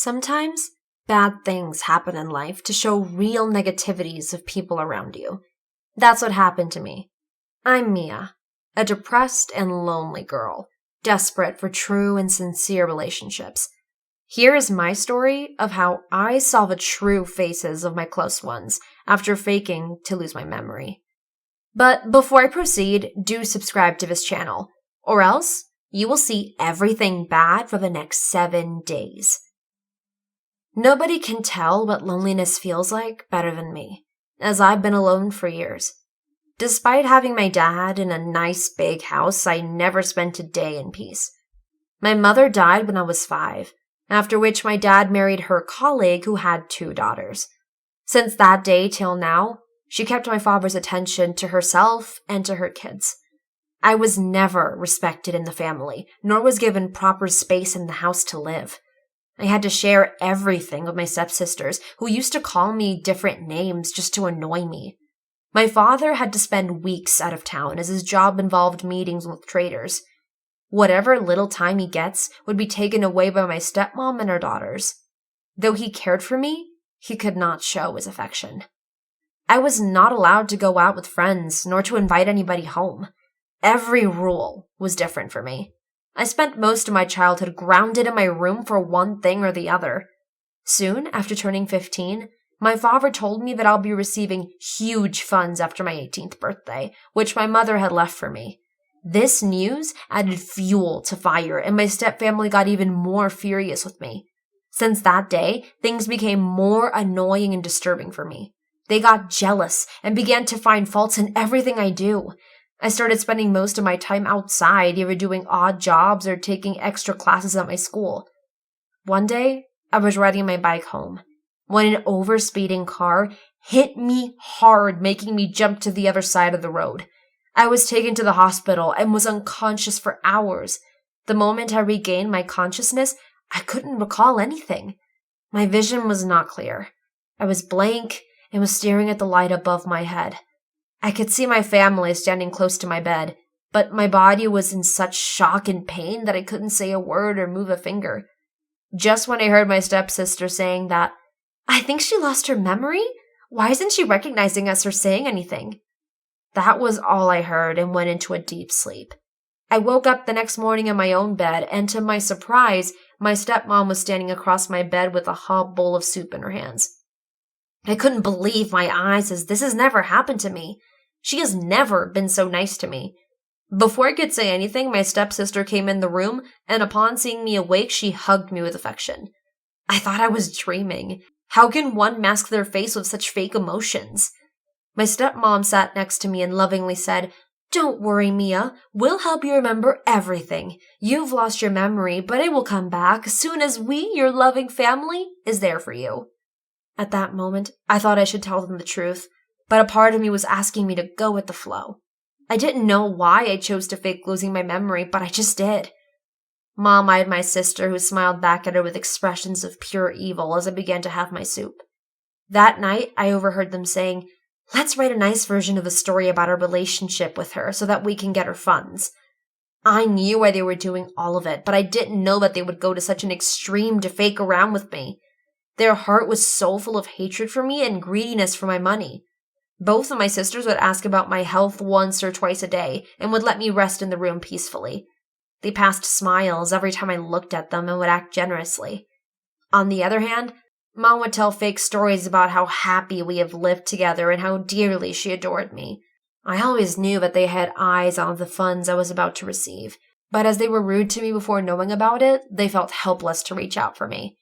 Sometimes bad things happen in life to show real negativities of people around you. That's what happened to me. I'm Mia, a depressed and lonely girl, desperate for true and sincere relationships. Here is my story of how I saw the true faces of my close ones after faking to lose my memory. But before I proceed, do subscribe to this channel, or else you will see everything bad for the next 7 days. Nobody can tell what loneliness feels like better than me, as I've been alone for years. Despite having my dad in a nice big house, I never spent a day in peace. My mother died when I was 5, after which my dad married her colleague who had 2 daughters. Since that day till now, she kept my father's attention to herself and to her kids. I was never respected in the family, nor was given proper space in the house to live. I had to share everything with my stepsisters, who used to call me different names just to annoy me. My father had to spend weeks out of town as his job involved meetings with traders. Whatever little time he gets would be taken away by my stepmom and her daughters. Though he cared for me, he could not show his affection. I was not allowed to go out with friends, nor to invite anybody home. Every rule was different for me. I spent most of my childhood grounded in my room for one thing or the other. Soon after turning 15, my father told me that I'll be receiving huge funds after my 18th birthday, which my mother had left for me. This news added fuel to fire, and my stepfamily got even more furious with me. Since that day, things became more annoying and disturbing for me. They got jealous and began to find faults in everything I do. I started spending most of my time outside, either doing odd jobs or taking extra classes at my school. One day, I was riding my bike home when an overspeeding car hit me hard, making me jump to the other side of the road. I was taken to the hospital and was unconscious for hours. The moment I regained my consciousness, I couldn't recall anything. My vision was not clear. I was blank and was staring at the light above my head. I could see my family standing close to my bed, but my body was in such shock and pain that I couldn't say a word or move a finger. Just when I heard my stepsister saying that, "I think she lost her memory? Why isn't she recognizing us or saying anything?" That was all I heard and went into a deep sleep. I woke up the next morning in my own bed, and to my surprise, my stepmom was standing across my bed with a hot bowl of soup in her hands. I couldn't believe my eyes, as this has never happened to me. She has never been so nice to me. Before I could say anything, my stepsister came in the room, and upon seeing me awake, she hugged me with affection. I thought I was dreaming. How can one mask their face with such fake emotions? My stepmom sat next to me and lovingly said, "Don't worry, Mia. We'll help you remember everything. You've lost your memory, but it will come back as soon as we, your loving family, is there for you." At that moment, I thought I should tell them the truth, but a part of me was asking me to go with the flow. I didn't know why I chose to fake losing my memory, but I just did. Mom eyed my sister, who smiled back at her with expressions of pure evil as I began to have my soup. That night, I overheard them saying, "Let's write a nice version of the story about our relationship with her so that we can get her funds." I knew why they were doing all of it, but I didn't know that they would go to such an extreme to fake around with me. Their heart was so full of hatred for me and greediness for my money. Both of my sisters would ask about my health once or twice a day and would let me rest in the room peacefully. They passed smiles every time I looked at them and would act generously. On the other hand, Mom would tell fake stories about how happy we have lived together and how dearly she adored me. I always knew that they had eyes on the funds I was about to receive, but as they were rude to me before knowing about it, they felt helpless to reach out for me.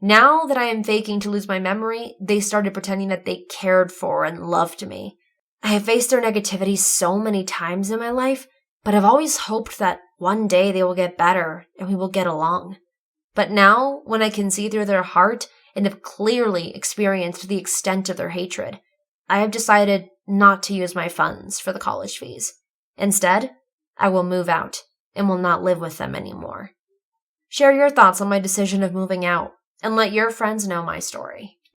Now that I am faking to lose my memory, they started pretending that they cared for and loved me. I have faced their negativity so many times in my life, but I've always hoped that one day they will get better and we will get along. But now, when I can see through their heart and have clearly experienced the extent of their hatred, I have decided not to use my funds for the college fees. Instead, I will move out and will not live with them anymore. Share your thoughts on my decision of moving out, and let your friends know my story.